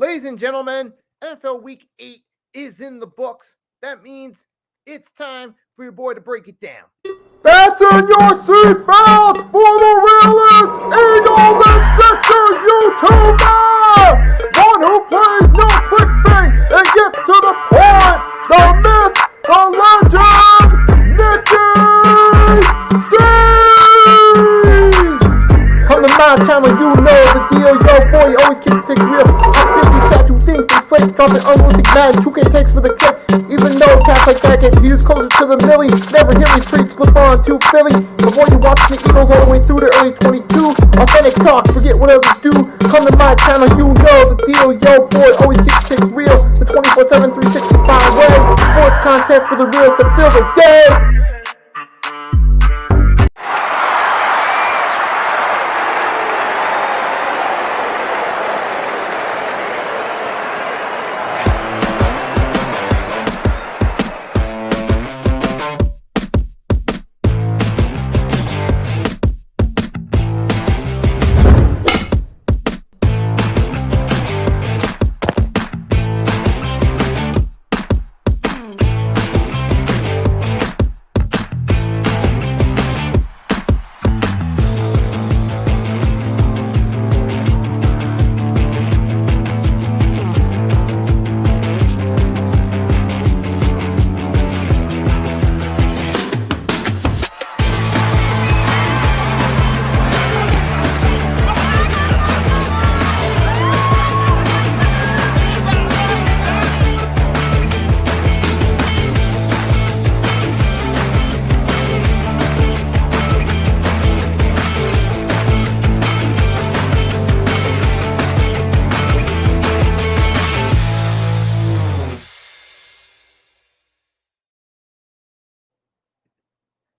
Ladies and gentlemen, NFL Week 8 is in the books. That means it's time for your boy to break it down. Fasten your seatbelts for the realest Eagles and Sixers YouTuber! One who plays no clickbait and gets to the point! The myth, the legend, Nicky Stees! Come to my channel, you know the deal. Yo, boy, always keeps things real. I'm simply statue, think the slate, dropping unrealistic mags, 2K takes for the clip. Even though cats like that get views closer to the milli, never hear me preach, look on to Philly. Before you watch the Eagles all the way through the early 22, authentic talk, forget what others do. Come to my channel, you know the deal. Yo, boy, always keeps things real. The 24/7, 365 way. Sports content for the reals that fill the day.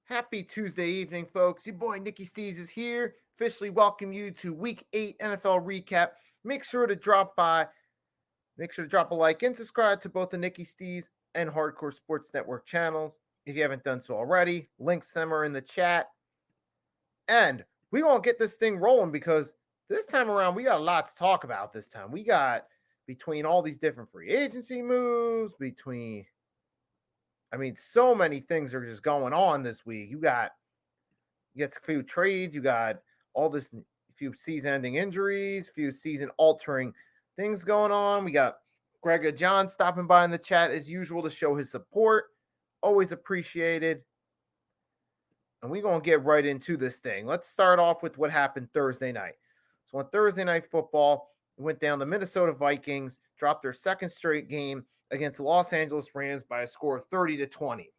Happy Tuesday evening, folks. Your boy Nicky Stees is here. Officially welcome you to Week 8 NFL recap. Make sure to drop a like and subscribe to both the Nicky Stees and Hardcore Sports Network channels. If you haven't done so already, links to them are in the chat. And we won't get this thing rolling because this time around, we got a lot to talk about this time. We got between all these different free agency moves, so many things are just going on this week. You got a few trades, you got all this few season-ending injuries, few season-altering things going on. We got Greg John stopping by in the chat as usual to show his support. Always appreciated. And we're going to get right into this thing. Let's start off with what happened Thursday night. So on Thursday Night Football, it went down. The Minnesota Vikings dropped their second straight game against the Los Angeles Rams by a score of 30-20.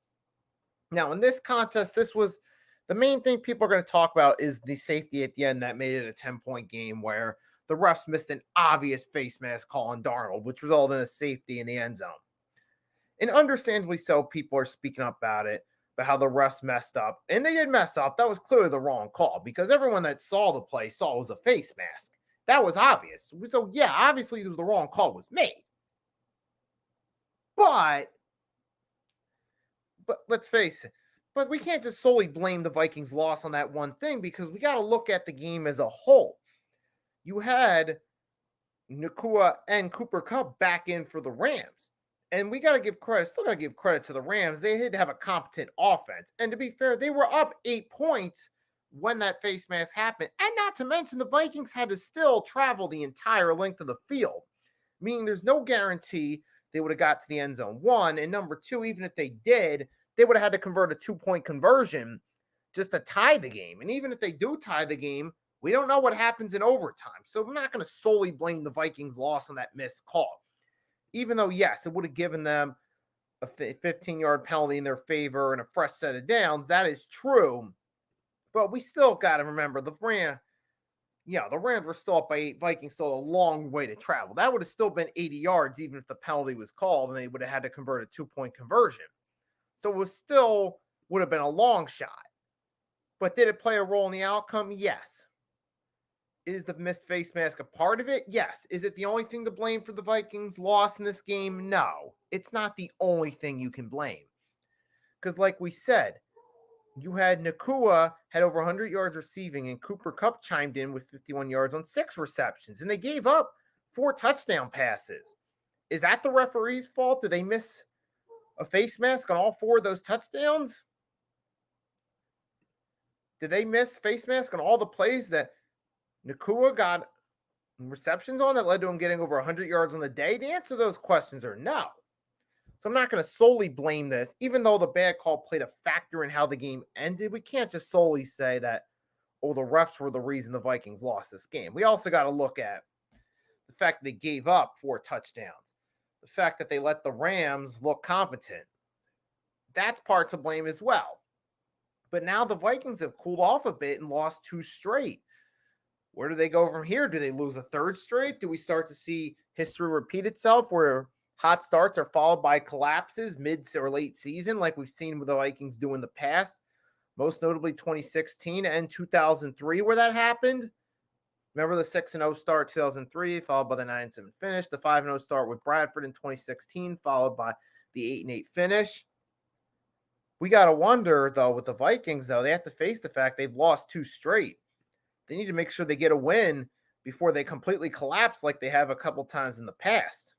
Now, in this contest, this was the main thing people are going to talk about is the safety at the end that made it a 10-point game where the refs missed an obvious face mask call on Darnold, which resulted in a safety in the end zone. And understandably so, people are speaking up about it, about how the refs messed up. And they did mess up. That was clearly the wrong call because everyone that saw the play saw it was a face mask. That was obvious. So, yeah, obviously the wrong call was made. But let's face it, but we can't just solely blame the Vikings' loss on that one thing because we got to look at the game as a whole. You had Nacua and Cooper Kupp back in for the Rams. And we got to give credit, still got to give credit to the Rams. They had to have a competent offense. And to be fair, they were up 8 points when that face mask happened. And not to mention, the Vikings had to still travel the entire length of the field, meaning there's no guarantee they would have got to the end zone, one. And number two, even if they did, they would have had to convert a 2-point conversion just to tie the game. And even if they do tie the game, we don't know what happens in overtime. So we're not going to solely blame the Vikings' loss on that missed call. Even though, yes, it would have given them a 15-yard penalty in their favor and a fresh set of downs. That is true. But we still got to remember the Rams were still up by 8. Vikings still a long way to travel. That would have still been 80 yards even if the penalty was called and they would have had to convert a 2-point conversion. So it would have been a long shot. But did it play a role in the outcome? Yes. Is the missed face mask a part of it? Yes. Is it the only thing to blame for the Vikings' loss in this game? No. It's not the only thing you can blame. Because like we said, you had Nacua had over 100 yards receiving, and Cooper Kupp chimed in with 51 yards on 6 receptions. And they gave up 4 touchdown passes. Is that the referee's fault? Did they miss a face mask on all 4 of those touchdowns? Did they miss face mask on all the plays that Nacua got receptions on that led to him getting over 100 yards on the day? The answer to those questions are no. So I'm not going to solely blame this, even though the bad call played a factor in how the game ended. We can't just solely say that, oh, the refs were the reason the Vikings lost this game. We also got to look at the fact that they gave up 4 touchdowns, the fact that they let the Rams look competent. That's part to blame as well. But now the Vikings have cooled off a bit and lost 2 straight. Where do they go from here? Do they lose a 3rd straight? Do we start to see history repeat itself where hot starts are followed by collapses mid or late season like we've seen with the Vikings do in the past? Most notably 2016 and 2003 where that happened. Remember the 6-0 start 2003 followed by the 9-7 finish. The 5-0 start with Bradford in 2016 followed by the 8-8 finish. We got to wonder, though, with the Vikings, though, they have to face the fact they've lost 2 straight. They need to make sure they get a win before they completely collapse like they have a couple times in the past.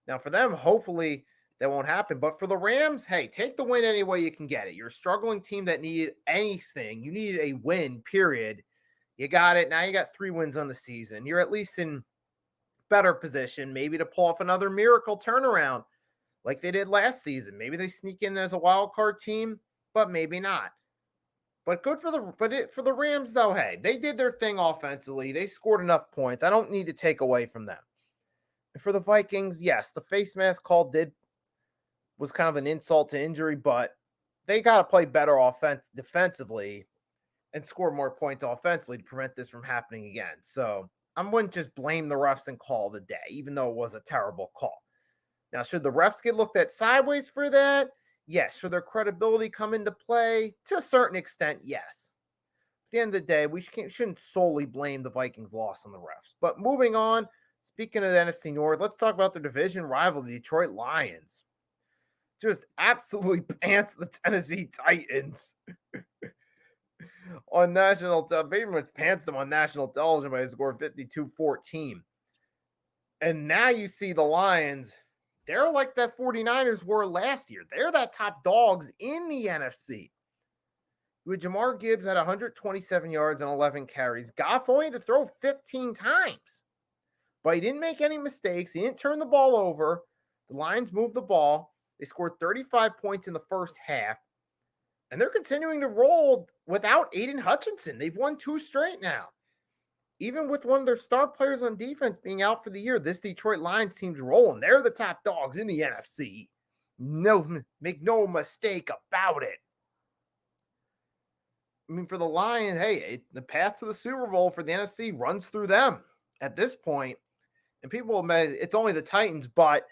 Now, for them, hopefully that won't happen. But for the Rams, hey, take the win any way you can get it. You're a struggling team that needed anything. You needed a win, period. You got it. Now you got 3 wins on the season. You're at least in better position, maybe to pull off another miracle turnaround like they did last season. Maybe they sneak in as a wild card team, but maybe not. But good for the Rams, though. Hey, they did their thing offensively. They scored enough points. I don't need to take away from them. And for the Vikings, yes, the face mask call was kind of an insult to injury, but they got to play better defensively and score more points offensively to prevent this from happening again. So I wouldn't just blame the refs and call the day, even though it was a terrible call. Now, should the refs get looked at sideways for that? Yes. Should their credibility come into play? To a certain extent, yes. At the end of the day, we shouldn't solely blame the Vikings' loss on the refs. But moving on, speaking of the NFC North, let's talk about their division rival, the Detroit Lions. Just absolutely pants the Tennessee Titans on national television. Pretty much pants them on national television by a score of 52-14. And now you see the Lions. They're like that 49ers were last year. They're that top dogs in the NFC. With Jamar Gibbs at 127 yards and 11 carries. Goff only had to throw 15 times. But he didn't make any mistakes. He didn't turn the ball over. The Lions moved the ball. They scored 35 points in the first half. And they're continuing to roll without Aiden Hutchinson. They've won 2 straight now. Even with one of their star players on defense being out for the year, this Detroit Lions team's rolling. They're the top dogs in the NFC. Make no mistake about it. I mean, for the Lions, hey, the path to the Super Bowl for the NFC runs through them at this point. And people will say it's only the Titans, but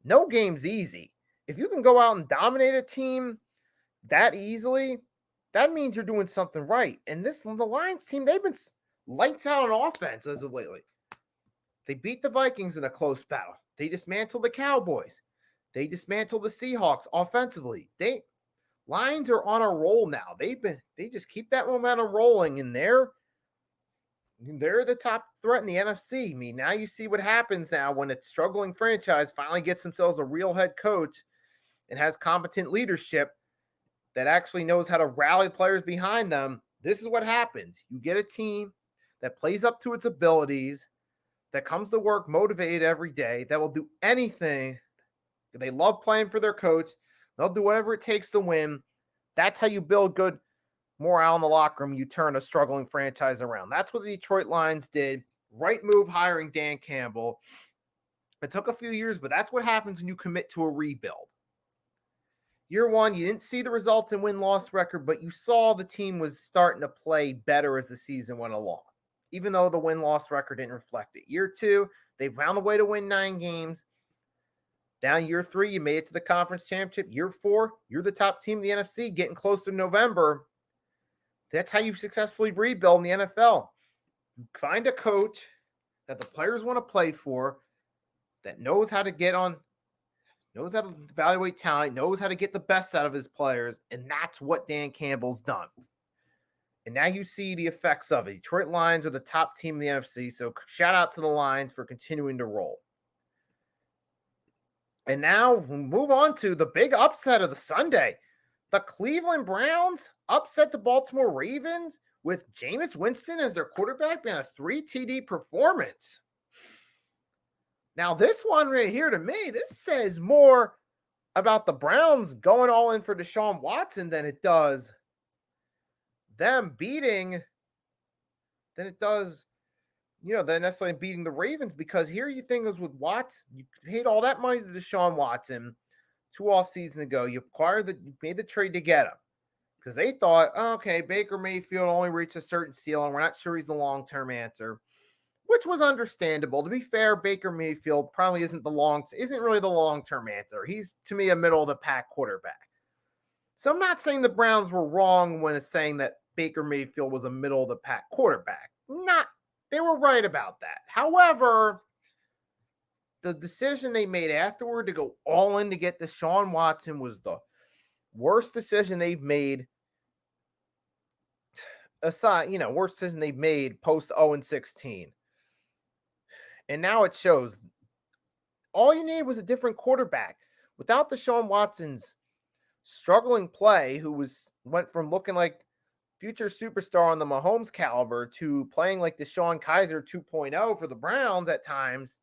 no game's easy. If you can go out and dominate a team that easily, that means you're doing something right. And the Lions team, they've been lights out on offense as of lately. They beat the Vikings in a close battle. They dismantled the Cowboys. They dismantled the Seahawks offensively. Lions are on a roll now. They just keep that momentum rolling, and they're the top threat in the NFC. I mean, now you see what happens now when a struggling franchise finally gets themselves a real head coach and has competent leadership that actually knows how to rally players behind them. This is what happens. You get a team that plays up to its abilities, that comes to work motivated every day, that will do anything. They love playing for their coach. They'll do whatever it takes to win. That's how you build good morale in the locker room. You turn a struggling franchise around. That's what the Detroit Lions did. Right move hiring Dan Campbell. It took a few years, but that's what happens when you commit to a rebuild. Year 1, you didn't see the results in win-loss record, but you saw the team was starting to play better as the season went along, even though the win-loss record didn't reflect it. Year 2, they found a way to win 9 games. Down year 3, you made it to the conference championship. Year 4, you're the top team in the NFC, getting close to November. That's how you successfully rebuild in the NFL. You find a coach that the players want to play for, that knows how to knows how to evaluate talent, knows how to get the best out of his players, and that's what Dan Campbell's done. And now you see the effects of it. Detroit Lions are the top team in the NFC, so shout out to the Lions for continuing to roll. And now we'll move on to the big upset of the Sunday. The Cleveland Browns upset the Baltimore Ravens with Jameis Winston as their quarterback being a 3 TD performance. Now, this one right here, to me, this says more about the Browns going all in for Deshaun Watson than it does them beating, than it does, than necessarily beating the Ravens, because here you think is with Watson, you paid all that money to Deshaun Watson 2 off seasons ago. You made the trade to get him because they thought, okay, Baker Mayfield only reached a certain ceiling. We're not sure he's the long-term answer, which was understandable. To be fair, Baker Mayfield probably isn't really the long-term answer. He's, to me, a middle-of-the-pack quarterback. So I'm not saying the Browns were wrong when it's saying that Baker Mayfield was a middle-of-the-pack quarterback. They were right about that. However, the decision they made afterward to go all in to get Deshaun Watson was the worst decision they've made. Worst decision they've made post 0-16. And now it shows. All you needed was a different quarterback. Without Deshaun Watson's struggling play, who went from looking like future superstar on the Mahomes caliber to playing like DeShone Kizer 2.0 for the Browns at times.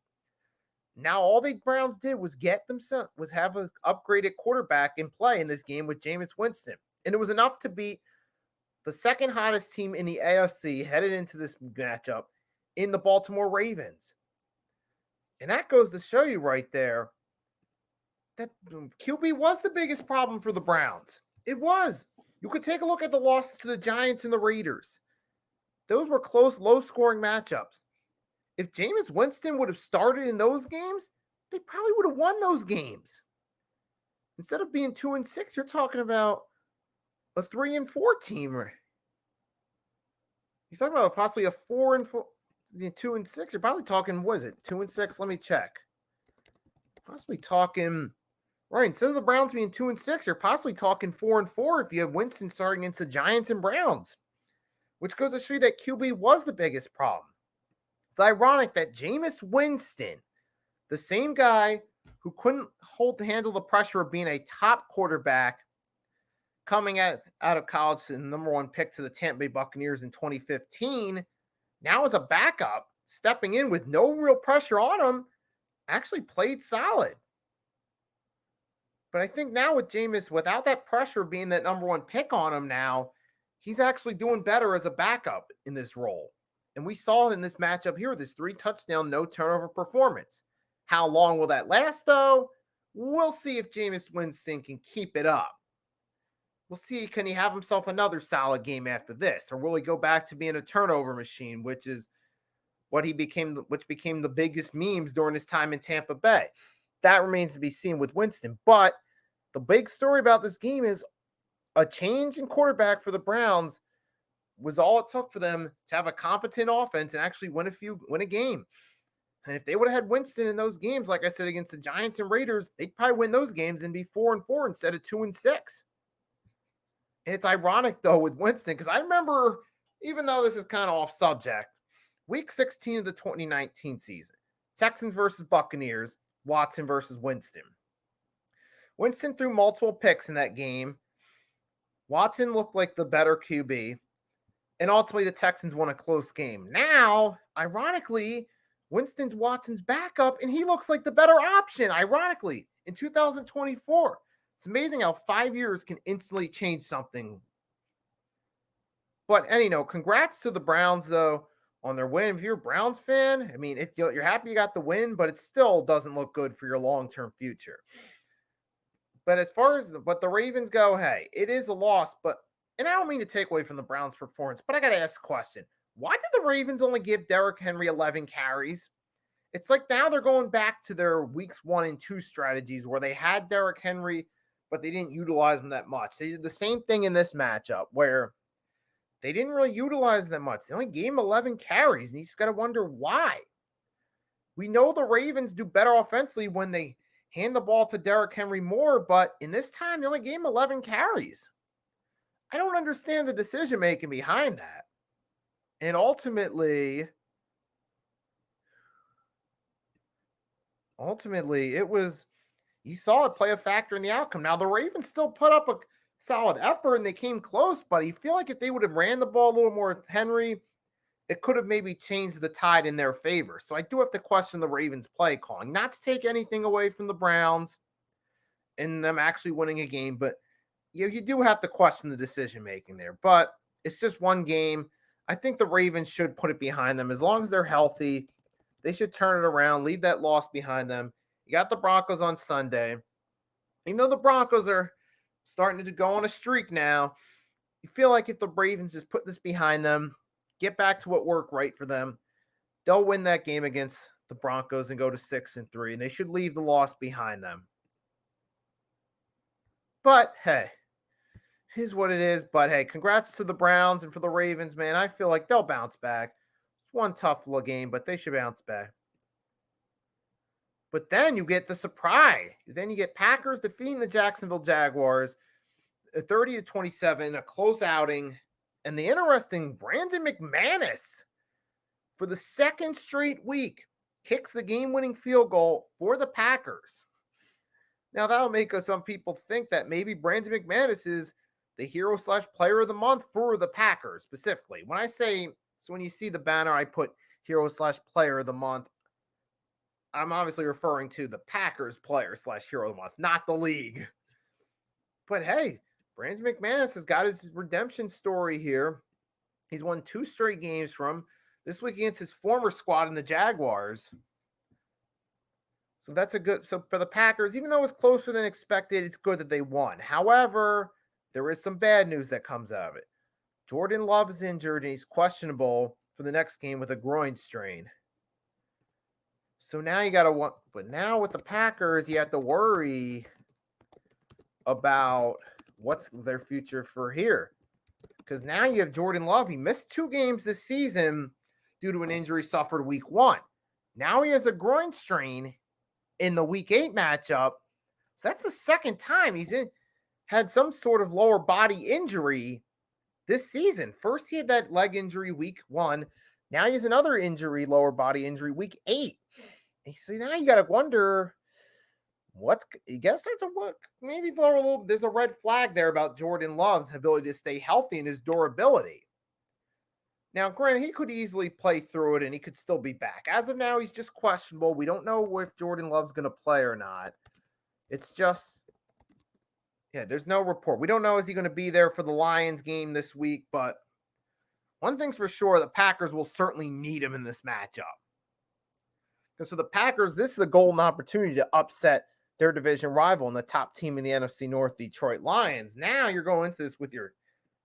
Now all the Browns did was have an upgraded quarterback in play in this game with Jameis Winston. And it was enough to beat the second hottest team in the AFC headed into this matchup in the Baltimore Ravens. And that goes to show you right there that QB was the biggest problem for the Browns. It was. You could take a look at the losses to the Giants and the Raiders. Those were close, low-scoring matchups. If Jameis Winston would have started in those games, they probably would have won those games. Instead of being 2-6, you're talking about a 3-4 team. You're talking about possibly a 4-4, 2-6. You're probably talking, what is it, 2-6? Let me check. Possibly talking. Right, instead of the Browns being 2-6, you're possibly talking 4-4 if you have Winston starting against the Giants and Browns, which goes to show you that QB was the biggest problem. It's ironic that Jameis Winston, the same guy who couldn't handle the pressure of being a top quarterback coming out of college, the number 1 pick to the Tampa Bay Buccaneers in 2015, now as a backup, stepping in with no real pressure on him, actually played solid. But I think now with Jameis, without that pressure being that number 1 pick on him now, he's actually doing better as a backup in this role. And we saw it in this matchup here with this 3-touchdown, no turnover performance. How long will that last, though? We'll see if Jameis Winston can keep it up. We'll see, can he have himself another solid game after this? Or will he go back to being a turnover machine, which became the biggest memes during his time in Tampa Bay? That remains to be seen with Winston. But the big story about this game is a change in quarterback for the Browns was all it took for them to have a competent offense and actually win a game. And if they would have had Winston in those games, like I said, against the Giants and Raiders, they'd probably win those games and be 4-4 instead of 2-6. And it's ironic, though, with Winston, because I remember, even though this is kind of off subject, week 16 of the 2019 season, Texans versus Buccaneers, Watson versus Winston. Winston threw multiple picks in that game. Watson looked like the better QB. And ultimately, the Texans won a close game. Now, ironically, Winston's Watson's backup, and he looks like the better option, ironically, in 2024. It's amazing how 5 years can instantly change something. But anyhow, congrats to the Browns, though, on their win. If you're a Browns fan, I mean, if you're happy you got the win, but it still doesn't look good for your long-term future. But as far as the Ravens go, hey, it is a loss, and I don't mean to take away from the Browns' performance, but I got to ask a question. Why did the Ravens only give Derrick Henry 11 carries? It's like now they're going back to their weeks 1 and 2 strategies where they had Derrick Henry, but they didn't utilize him that much. They did the same thing in this matchup where they didn't really utilize them much. They only gave him 11 carries, and you just got to wonder why. We know the Ravens do better offensively when they hand the ball to Derrick Henry more, but in this time, they only gave him 11 carries. I don't understand the decision making behind that. And ultimately, it was you saw it play a factor in the outcome. Now the Ravens still put up a solid effort and they came close, but you feel like if they would have ran the ball a little more with Henry, it could have maybe changed the tide in their favor. So I do have to question the Ravens play calling. Not to take anything away from the Browns and them actually winning a game, but you do have to question the decision making there. But it's just one game. I think the Ravens should put it behind them as long as they're healthy. They should turn it around, leave that loss behind them. You got the Broncos on Sunday. Even though the Broncos are starting to go on a streak now, you feel like if the Ravens just put this behind them, get back to what worked right for them, they'll win that game against the Broncos and go to 6-3, and they should leave the loss behind them. But hey, here's what it is. But hey, congrats to the Browns and for the Ravens, man. I feel like they'll bounce back. It's one tough little game, but they should bounce back. But then you get the surprise. Then you get Packers defeating the Jacksonville Jaguars 30-27, a close outing. And the interesting Brandon McManus, for the second straight week, kicks the game-winning field goal for the Packers. Now, that'll make some people think that maybe Brandon McManus is the hero/player of the month for the Packers specifically. When I say, so when you see the banner, I put hero/player of the month, I'm obviously referring to the Packers player/hero of the month, not the league. But hey, Brandon McManus has got his redemption story here. He's won 2 straight games from this week against his former squad in the Jaguars. So that's a good. So for the Packers, even though it was closer than expected, it's good that they won. However, there is some bad news that comes out of it. Jordan Love is injured and he's questionable for the next game with a groin strain. So now you got to, but now with the Packers, you have to worry about what's their future for here. Because now you have Jordan Love. He missed 2 games this season due to an injury suffered week 1. Now he has a groin strain in the week 8 matchup. So that's the second time he's had some sort of lower body injury this season. First, he had that leg injury week 1. Now he has another injury, lower body injury, week 8. And so now you got to wonder you guess maybe there's a red flag there about Jordan Love's ability to stay healthy and his durability. Now, granted, he could easily play through it and he could still be back. As of now, he's just questionable. We don't know if Jordan Love's going to play or not. It's just, there's no report. We don't know, is he going to be there for the Lions game this week? But one thing's for sure, the Packers will certainly need him in this matchup. Because for the Packers, this is a golden opportunity to upset their division rival and the top team in the NFC North, Detroit Lions. Now you're going into this with your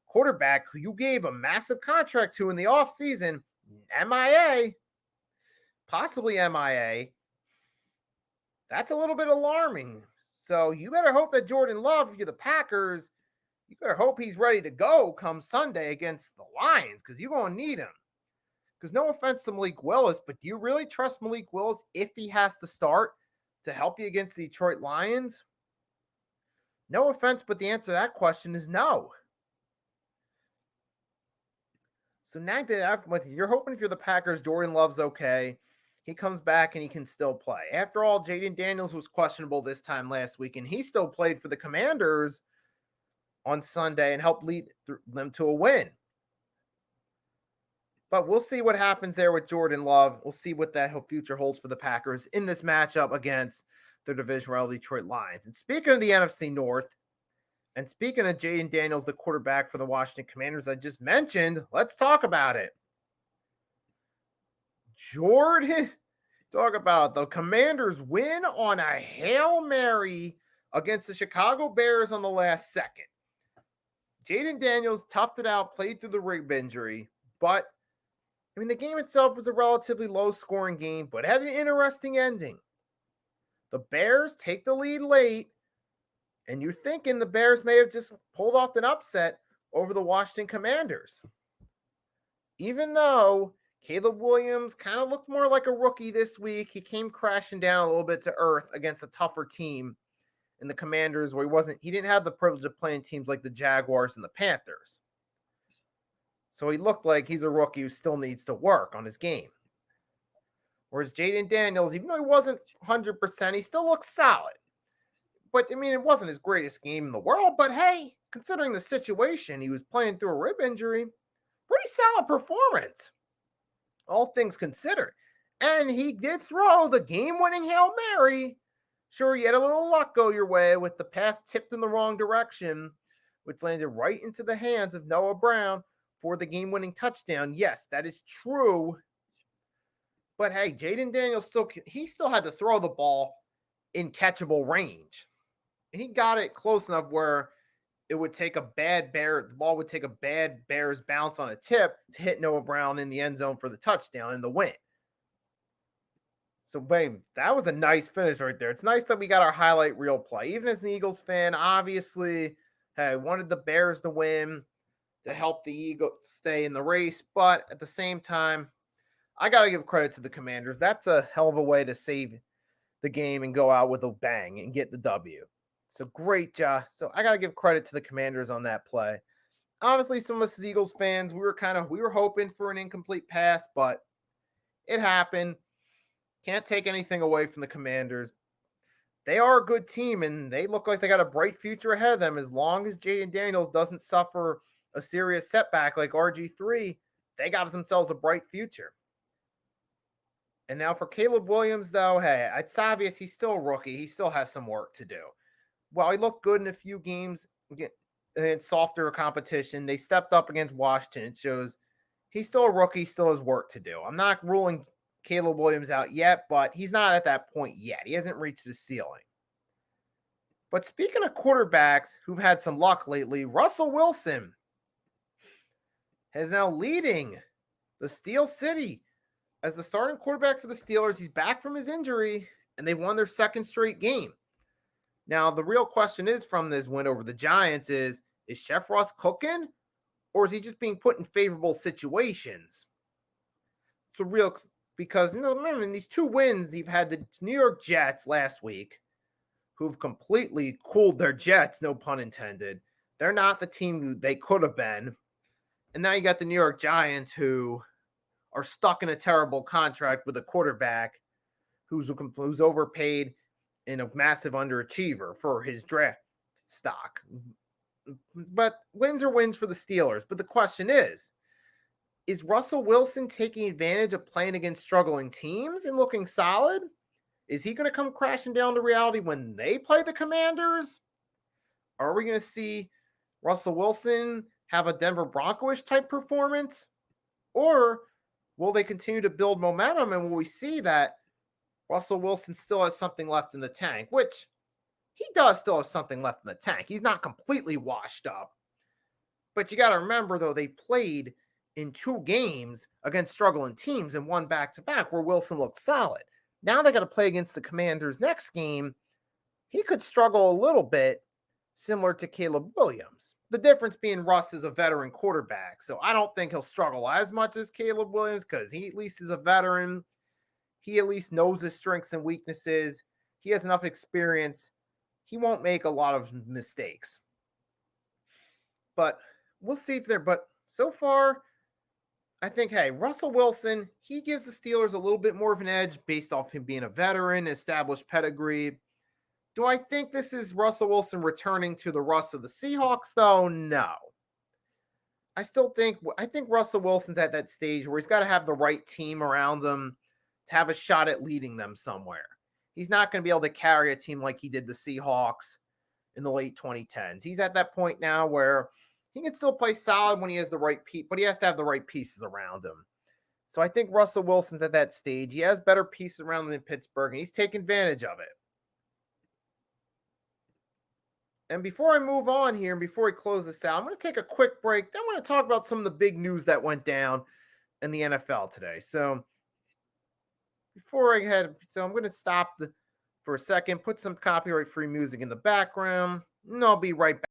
quarterback who you gave a massive contract to in the offseason, MIA, possibly MIA. That's a little bit alarming. So you better hope that Jordan Love, if you're the Packers, you better hope he's ready to go come Sunday against the Lions because you're going to need him. Because no offense to Malik Willis, but do you really trust Malik Willis if he has to start to help you against the Detroit Lions? No offense, but the answer to that question is no. So now you're hoping if you're the Packers, Jordan Love's okay. He comes back and he can still play. After all, Jaden Daniels was questionable this time last week, and he still played for the Commanders on Sunday and helped lead them to a win. But we'll see what happens there with Jordan Love. We'll see what that future holds for the Packers in this matchup against their division rival Detroit Lions. And speaking of the NFC North, and speaking of Jaden Daniels, the quarterback for the Washington Commanders I just mentioned, let's talk about it. Jordan, talk about it. The Commanders win on a Hail Mary against the Chicago Bears on the last second. Jaden Daniels toughed it out, played through the rib injury, but the game itself was a relatively low-scoring game, but had an interesting ending. The Bears take the lead late, and you're thinking the Bears may have just pulled off an upset over the Washington Commanders. Even though Caleb Williams kind of looked more like a rookie this week, he came crashing down a little bit to earth against a tougher team in the Commanders where he didn't have the privilege of playing teams like the Jaguars and the Panthers. So he looked like he's a rookie who still needs to work on his game. Whereas Jaden Daniels, even though he wasn't 100%, he still looks solid. But, I mean, it wasn't his greatest game in the world. But, hey, considering the situation, he was playing through a rib injury. Pretty solid performance, all things considered. And he did throw the game-winning Hail Mary. Sure, you had a little luck go your way with the pass tipped in the wrong direction, which landed right into the hands of Noah Brown for the game-winning touchdown. Yes, that is true. But hey, Jaden Daniels still had to throw the ball in catchable range. And he got it close enough where the ball would take a bad Bears bounce on a tip to hit Noah Brown in the end zone for the touchdown and the win. So, babe, that was a nice finish right there. It's nice that we got our highlight reel play. Even as an Eagles fan, obviously, hey, I wanted the Bears to win to help the Eagles stay in the race. But at the same time, I got to give credit to the Commanders. That's a hell of a way to save the game and go out with a bang and get the W. So great job. So I got to give credit to the Commanders on that play. Obviously, some of us as Eagles fans, we were hoping for an incomplete pass, but it happened. Can't take anything away from the Commanders. They are a good team, and they look like they got a bright future ahead of them. As long as Jaden Daniels doesn't suffer a serious setback like RG3, they got themselves a bright future. And now for Caleb Williams, though, hey, it's obvious he's still a rookie. He still has some work to do. While he looked good in a few games against softer competition, they stepped up against Washington. It shows he's still a rookie, still has work to do. I'm not ruling Caleb Williams out yet, but he's not at that point yet. He hasn't reached the ceiling. But speaking of quarterbacks who've had some luck lately, Russell Wilson is now leading the Steel City as the starting quarterback for the Steelers. He's back from his injury, and they've won their second straight game. Now, the real question is from this win over the Giants is Chef Russ cooking, or is he just being put in favorable situations? Because remember, in these 2 wins, you've had the New York Jets last week, who've completely cooled their jets, no pun intended. They're not the team they could have been. And now you got the New York Giants, who are stuck in a terrible contract with a quarterback who's overpaid and a massive underachiever for his draft stock. But wins are wins for the Steelers. But the question is Russell Wilson taking advantage of playing against struggling teams and looking solid? Is he going to come crashing down to reality when they play the Commanders? Are we going to see Russell Wilson have a Denver Broncos type performance? Or will they continue to build momentum, and will we see that Russell Wilson still has something left in the tank, which he does still have something left in the tank. He's not completely washed up. But you got to remember, though, they played in 2 games against struggling teams and won back-to-back where Wilson looked solid. Now they got to play against the Commanders next game. He could struggle a little bit, similar to Caleb Williams. The difference being Russ is a veteran quarterback, so I don't think he'll struggle as much as Caleb Williams because he at least is a veteran. He at least knows his strengths and weaknesses. He has enough experience. He won't make a lot of mistakes. But we'll see but so far, I think, hey, Russell Wilson, he gives the Steelers a little bit more of an edge based off him being a veteran, established pedigree. Do I think this is Russell Wilson returning to the Russ of the Seahawks, though? No. I think Russell Wilson's at that stage where he's got to have the right team around him to have a shot at leading them somewhere. He's not going to be able to carry a team like he did the Seahawks in the late 2010s. He's at that point now where he can still play solid when he has the right but he has to have the right pieces around him. So I think Russell Wilson's at that stage. He has better pieces around him in Pittsburgh, and he's taking advantage of it. And before I move on here, and before we close this out, I'm going to take a quick break. Then I'm going to talk about some of the big news that went down in the NFL today. So I'm going to stop for a second, put some copyright-free music in the background, and I'll be right back.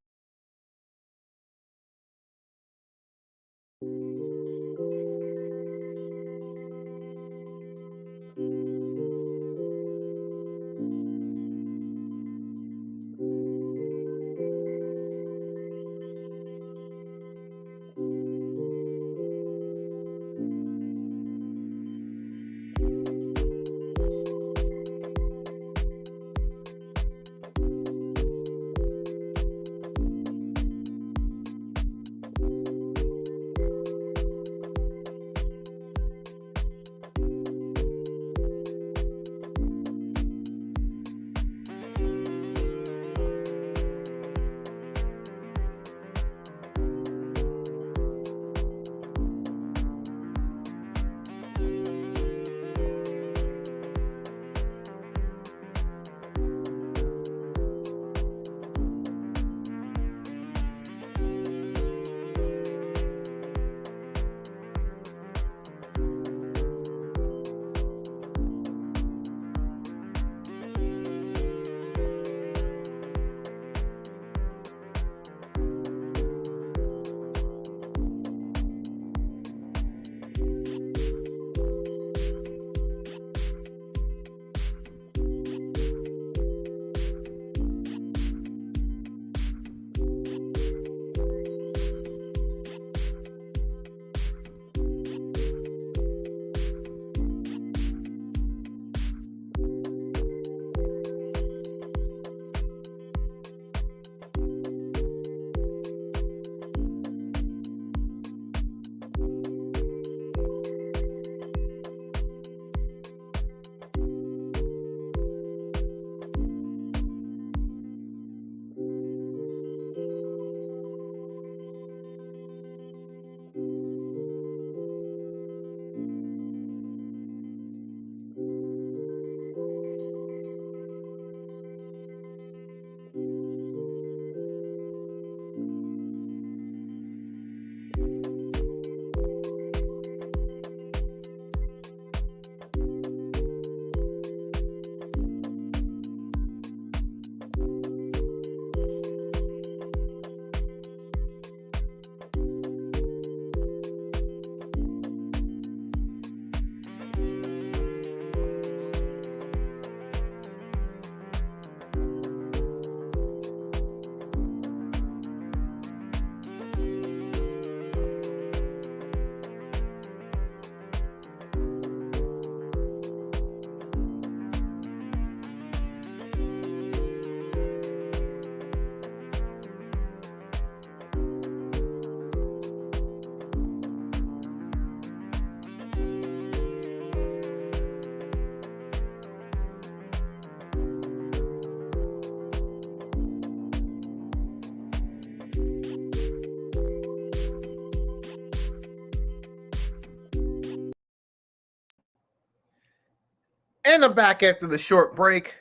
And I'm back after the short break.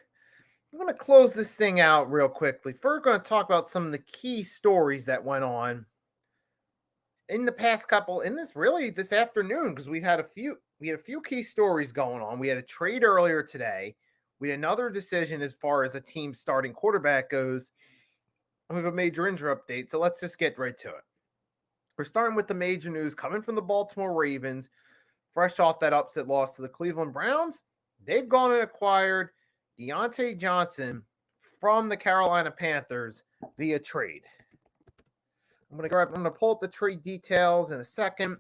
I'm going to close this thing out real quickly. First, we're going to talk about some of the key stories that went on in the past couple, in this afternoon, because we had a few key stories going on. We had a trade earlier today. We had another decision as far as a team starting quarterback goes. We have a major injury update, so let's just get right to it. We're starting with the major news coming from the Baltimore Ravens, fresh off that upset loss to the Cleveland Browns. They've gone and acquired Diontae Johnson from the Carolina Panthers via trade. I'm going to pull up the trade details in a second.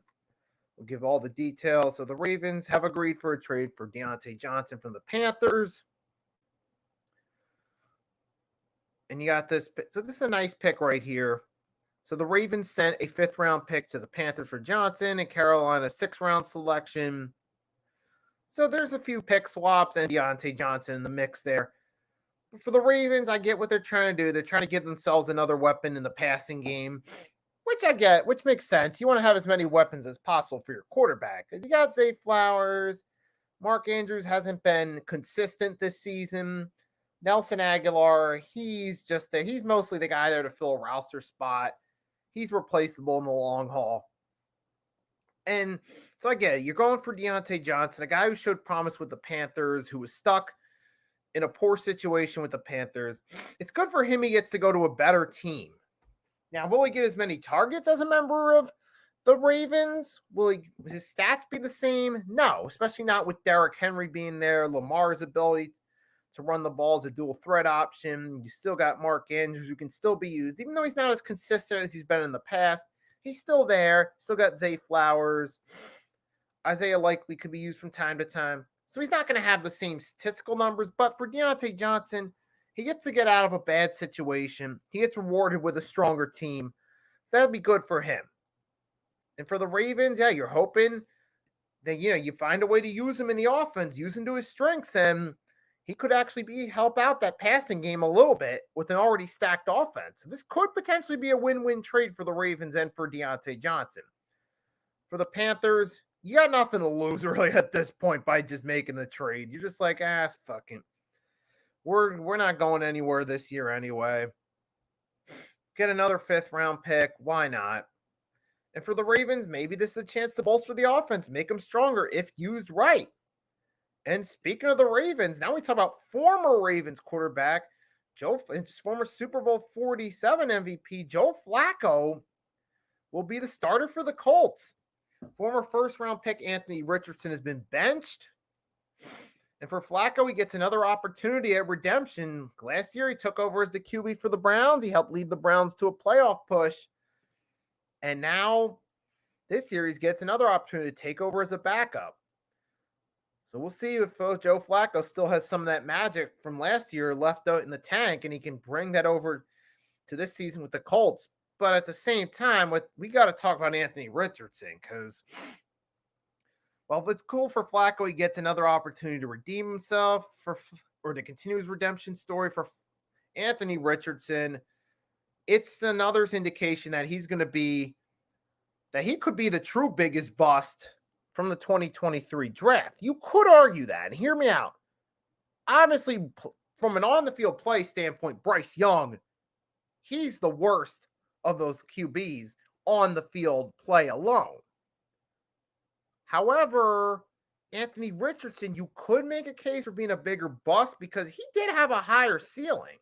We'll give all the details. So the Ravens have agreed for a trade for Diontae Johnson from the Panthers. And you got this. So this is a nice pick right here. So the Ravens sent a 5th-round pick to the Panthers for Johnson and Carolina 6th-round selection. So there's a few pick swaps and Diontae Johnson in the mix there. But for the Ravens, I get what they're trying to do. They're trying to give themselves another weapon in the passing game, which I get, which makes sense. You want to have as many weapons as possible for your quarterback. Because you got Zay Flowers. Mark Andrews hasn't been consistent this season. Nelson Aguilar, he's mostly the guy there to fill a roster spot. He's replaceable in the long haul. And so I get it. You're going for Diontae Johnson, a guy who showed promise with the Panthers, who was stuck in a poor situation with the Panthers. It's good for him. He gets to go to a better team. Now, will he get as many targets as a member of the Ravens? Will his stats be the same? No, especially not with Derrick Henry being there. Lamar's ability to run the ball as a dual threat option. You still got Mark Andrews, who can still be used. Even though he's not as consistent as he's been in the past, he's still there. Still got Zay Flowers. Isaiah Likely could be used from time to time. So he's not going to have the same statistical numbers. But for Diontae Johnson, he gets to get out of a bad situation. He gets rewarded with a stronger team. So that would be good for him. And for the Ravens, yeah, you're hoping that, you find a way to use him in the offense, use him to his strengths, and he could actually help out that passing game a little bit with an already stacked offense. So this could potentially be a win-win trade for the Ravens and for Diontae Johnson. For the Panthers, you got nothing to lose really at this point by just making the trade. You're just like, fuck it. We're not going anywhere this year anyway. Get another 5th-round pick. Why not? And for the Ravens, maybe this is a chance to bolster the offense, make them stronger if used right. And speaking of the Ravens, now we talk about former Ravens quarterback, former Super Bowl 47 MVP, Joe Flacco, will be the starter for the Colts. Former 1st-round pick Anthony Richardson has been benched. And for Flacco, he gets another opportunity at redemption. Last year, he took over as the QB for the Browns. He helped lead the Browns to a playoff push. And now, this year, he gets another opportunity to take over as a backup. So we'll see if Joe Flacco still has some of that magic from last year left out in the tank, and he can bring that over to this season with the Colts. But at the same time, we got to talk about Anthony Richardson, because, well, if it's cool for Flacco, he gets another opportunity to redeem himself or to continue his redemption story. For Anthony Richardson, it's another indication that he could be the true biggest bust from the 2023 draft. You could argue that, and hear me out. Obviously, from an on-the-field play standpoint, Bryce Young, he's the worst of those QBs on the field play alone. However, Anthony Richardson, you could make a case for being a bigger bust because he did have a higher ceiling.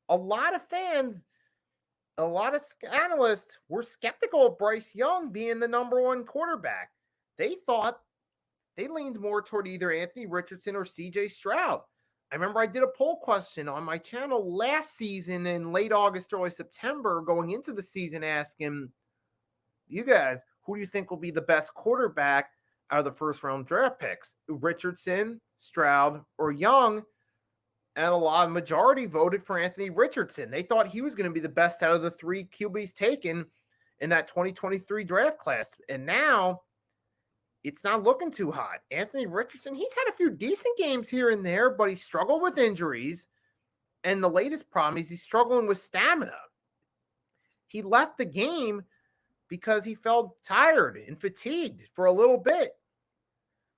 A lot of fans, a lot of analysts were skeptical of Bryce Young being the number 1 quarterback. They leaned more toward either Anthony Richardson or CJ Stroud. I remember I did a poll question on my channel last season in late August, early September, going into the season, asking you guys, who do you think will be the best quarterback out of the 1st-round draft picks? Richardson, Stroud, or Young? And a majority voted for Anthony Richardson. They thought he was going to be the best out of the 3 QBs taken in that 2023 draft class. And now it's not looking too hot. Anthony Richardson, he's had a few decent games here and there, but he struggled with injuries. And the latest problem is he's struggling with stamina. He left the game because he felt tired and fatigued for a little bit,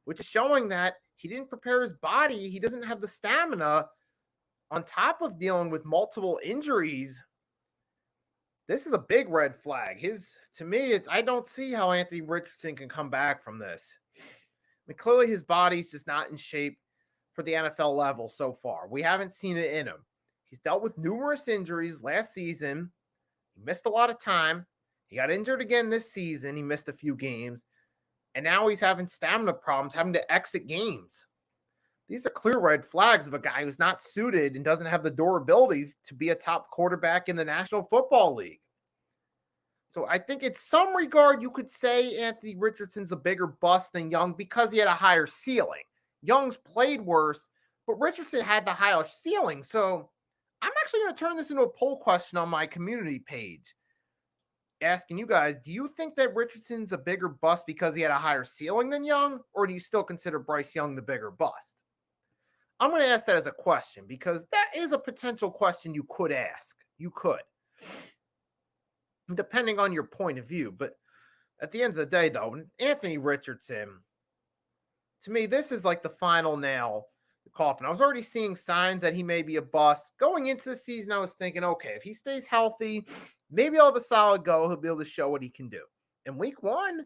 which is showing that He didn't prepare his body. He doesn't have the stamina on top of dealing with multiple injuries. This is a big red flag. To me, I don't see how Anthony Richardson can come back from this. I mean, clearly his body's just not in shape for the NFL level so far. We haven't seen it in him. He's dealt with numerous injuries last season. He missed a lot of time. He got injured again this season. He missed a few games. And now he's having stamina problems, having to exit games. These are clear red flags of a guy who's not suited and doesn't have the durability to be a top quarterback in the National Football League. So I think in some regard, you could say Anthony Richardson's a bigger bust than Young because he had a higher ceiling. Young's played worse, but Richardson had the higher ceiling. So I'm actually going to turn this into a poll question on my community page, asking you guys, do you think that Richardson's a bigger bust because he had a higher ceiling than Young, or do you still consider Bryce Young the bigger bust? I'm going to ask that as a question because that is a potential question you could ask. You could, depending on your point of view. But at the end of the day, though, Anthony Richardson, to me, this is like the final nail in the coffin. I was already seeing signs that he may be a bust. Going into the season, I was thinking, okay, if he stays healthy, maybe I'll have a solid go. He'll be able to show what he can do. In week 1,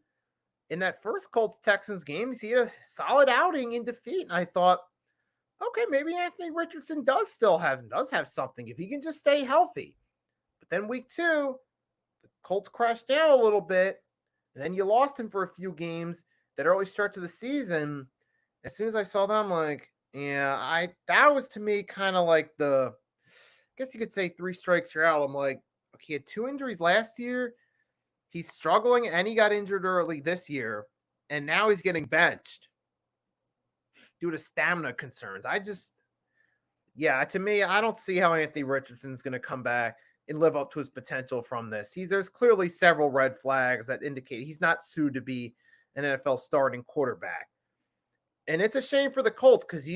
in that first Colts-Texans game, he had a solid outing in defeat. And I thought, okay, maybe Anthony Richardson does have something if he can just stay healthy. But then week 2, the Colts crashed down a little bit, and then you lost him for a few games. That early start to the season. As soon as I saw that, I'm like, yeah, that was to me kind of like I guess you could say 3 strikes, you're out. I'm like, okay, he had 2 injuries last year. He's struggling, and he got injured early this year, and now he's getting benched due to stamina concerns. To me, I don't see how Anthony Richardson's going to come back and live up to his potential from this. There's clearly several red flags that indicate he's not suited to be an NFL starting quarterback. And it's a shame for the Colts because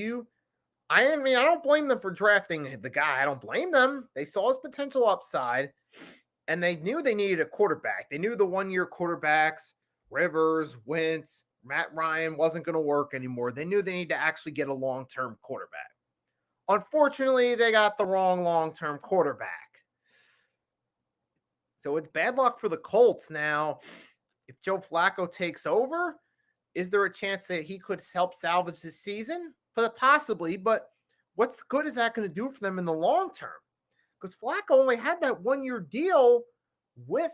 I don't blame them for drafting the guy. I don't blame them. They saw his potential upside, and they knew they needed a quarterback. They knew the one-year quarterbacks, Rivers, Wentz, Matt Ryan, wasn't going to work anymore. They knew they needed to actually get a long-term quarterback. Unfortunately, they got the wrong long-term quarterback. So it's bad luck for the Colts now. If Joe Flacco takes over, is there a chance that he could help salvage this season? Possibly, but what's good is that going to do for them in the long term? Because Flacco only had that 1-year deal with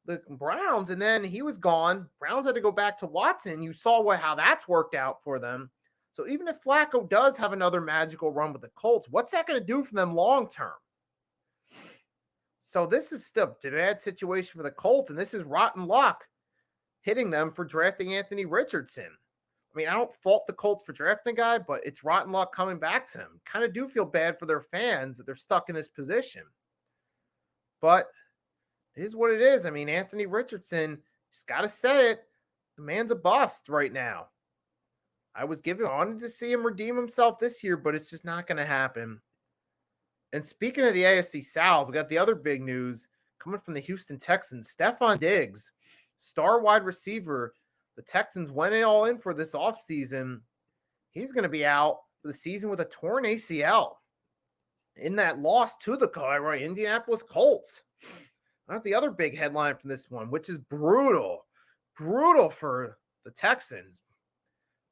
the Browns, and then he was gone. Browns had to go back to Watson. You saw how that's worked out for them. So even if Flacco does have another magical run with the Colts, what's that going to do for them long term? So this is still a bad situation for the Colts, and this is rotten luck hitting them for drafting Anthony Richardson. I mean, I don't fault the Colts for drafting the guy, but it's rotten luck coming back to him. Kind of do feel bad for their fans that they're stuck in this position. But it is what it is. I mean, Anthony Richardson, just got to say it, the man's a bust right now. I wanted to see him redeem himself this year, but it's just not going to happen. And speaking of the AFC South, we got the other big news coming from the Houston Texans. Stefon Diggs, star wide receiver. The Texans went all in for this offseason. He's going to be out for the season with a torn ACL in that loss to the Indianapolis Colts. That's the other big headline from this one, which is brutal for the Texans.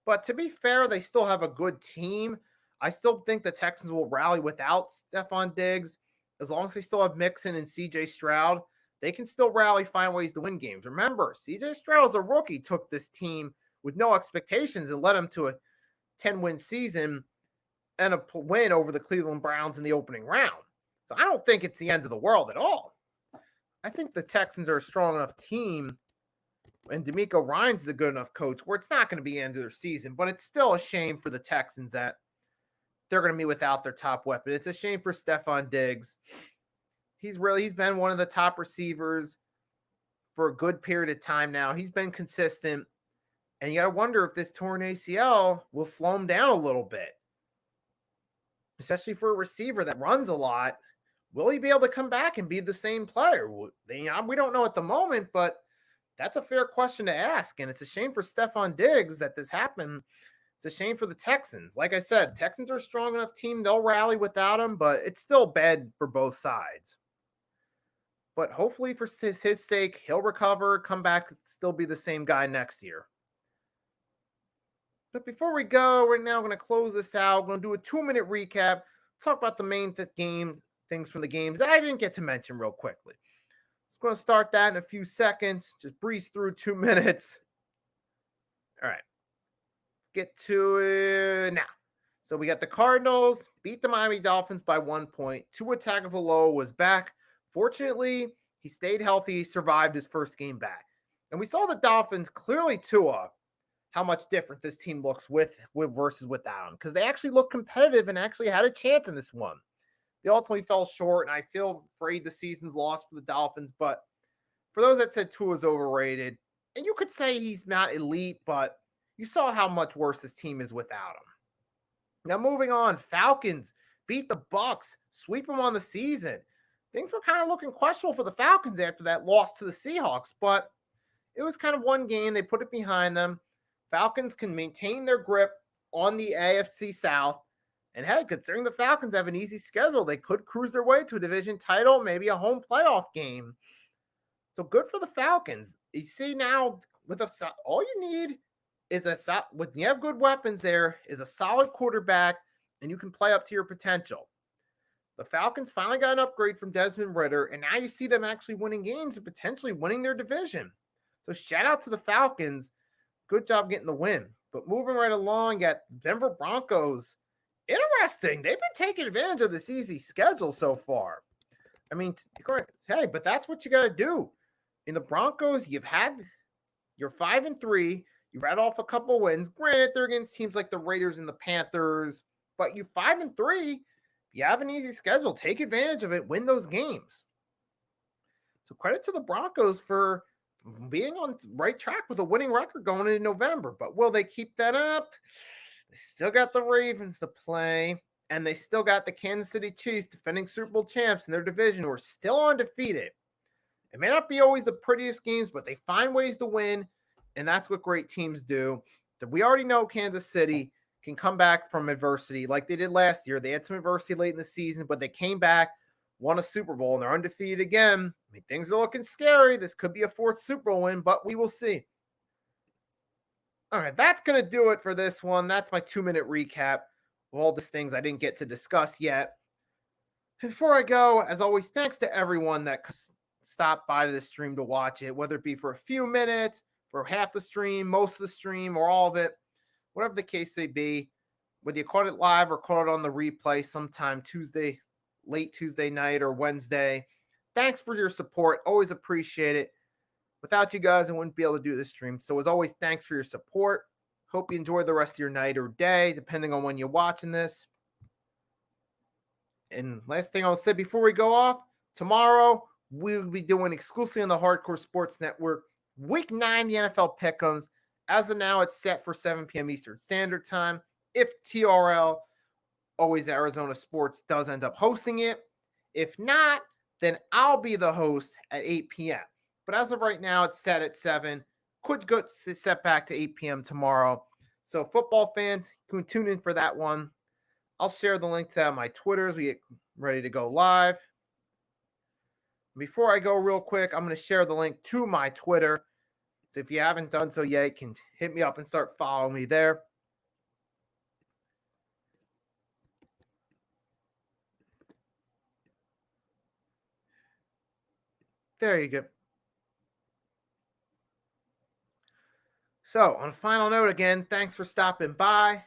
But to be fair, they still have a good team. I still think the Texans will rally without Stefon Diggs. As long as they still have Mixon and CJ Stroud, they can still rally, find ways to win games. Remember, CJ Stroud as a rookie took this team with no expectations and led them to a 10-win season and a win over the Cleveland Browns in the opening round. So I don't think it's the end of the world at all. I think the Texans are a strong enough team, and DeMeco Ryans is a good enough coach where it's not going to be the end of their season, but it's still a shame for the Texans that they're going to be without their top weapon. It's a shame for Stefon Diggs. He's been one of the top receivers for a good period of time now. He's been consistent, and you got to wonder if this torn ACL will slow him down a little bit, especially for a receiver that runs a lot. Will he be able to come back and be the same player? We don't know at the moment, but that's a fair question to ask, and it's a shame for Stefon Diggs that this happened. It's a shame for the Texans. Like I said, Texans are a strong enough team. They'll rally without him, but it's still bad for both sides. But hopefully for his sake, he'll recover, come back, still be the same guy next year. But before we go, we're now going to close this out. We're going to do a 2-minute recap, talk about the main things from the games that I didn't get to mention real quickly. Just going to start that in a few seconds. Just breeze through 2 minutes. All right. Get to it now. So we got the Cardinals beat the Miami Dolphins by 1 point. Tua Tagovailoa was back. Fortunately, he stayed healthy, survived his first game back. And we saw the Dolphins clearly Tua, how much different this team looks with versus without him, because they actually look competitive and actually had a chance in this one. They ultimately fell short, and I feel afraid the season's lost for the Dolphins. But for those that said Tua's overrated, and you could say he's not elite, but you saw how much worse this team is without him. Now moving on, Falcons beat the Bucs, sweep them on the season. Things were kind of looking questionable for the Falcons after that loss to the Seahawks, but it was kind of one game. They put it behind them. Falcons can maintain their grip on the AFC South. And hey, considering the Falcons have an easy schedule, they could cruise their way to a division title, maybe a home playoff game. So good for the Falcons. You see now, all you need is when you have good weapons there, is a solid quarterback, and you can play up to your potential. The Falcons finally got an upgrade from Desmond Ridder, and now you see them actually winning games and potentially winning their division. So shout out to the Falcons. Good job getting the win. But moving right along, got Denver Broncos. Interesting. They've been taking advantage of this easy schedule so far. I mean, hey, but that's what you got to do. In the Broncos, you're 5-3. You read off a couple wins. Granted, they're against teams like the Raiders and the Panthers, but you're 5-3. You have an easy schedule. Take advantage of it. Win those games. So credit to the Broncos for being on the right track with a winning record going into November. But will they keep that up? They still got the Ravens to play, and they still got the Kansas City Chiefs, defending Super Bowl champs in their division, who are still undefeated. It may not be always the prettiest games, but they find ways to win, and that's what great teams do. We already know Kansas City can come back from adversity like they did last year. They had some adversity late in the season, but they came back, won a Super Bowl, and they're undefeated again. I mean, things are looking scary. This could be a 4th Super Bowl win, but we will see. All right, that's going to do it for this one. That's my 2-minute recap of all these things I didn't get to discuss yet. And before I go, as always, thanks to everyone that stopped by to the stream to watch it, whether it be for a few minutes, for half the stream, most of the stream, or all of it. Whatever the case may be, whether you caught it live or caught it on the replay sometime late Tuesday night or Wednesday, thanks for your support. Always appreciate it. Without you guys, I wouldn't be able to do this stream. So as always, thanks for your support. Hope you enjoy the rest of your night or day, depending on when you're watching this. And last thing I'll say before we go off, tomorrow we will be doing exclusively on the Hardcore Sports Network, Week 9, the NFL Pick'ems. As of now, it's set for 7 p.m. Eastern Standard Time. If TRL, always Arizona Sports, does end up hosting it. If not, then I'll be the host at 8 p.m. But as of right now, it's set at 7. Could go set back to 8 p.m. tomorrow. So football fans, you can tune in for that one. I'll share the link to my Twitter as we get ready to go live. Before I go real quick, I'm going to share the link to my Twitter. So if you haven't done so yet, you can hit me up and start following me there. There you go. So on a final note again, thanks for stopping by.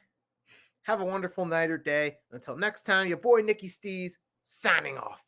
Have a wonderful night or day. Until next time, your boy Nicky Stees signing off.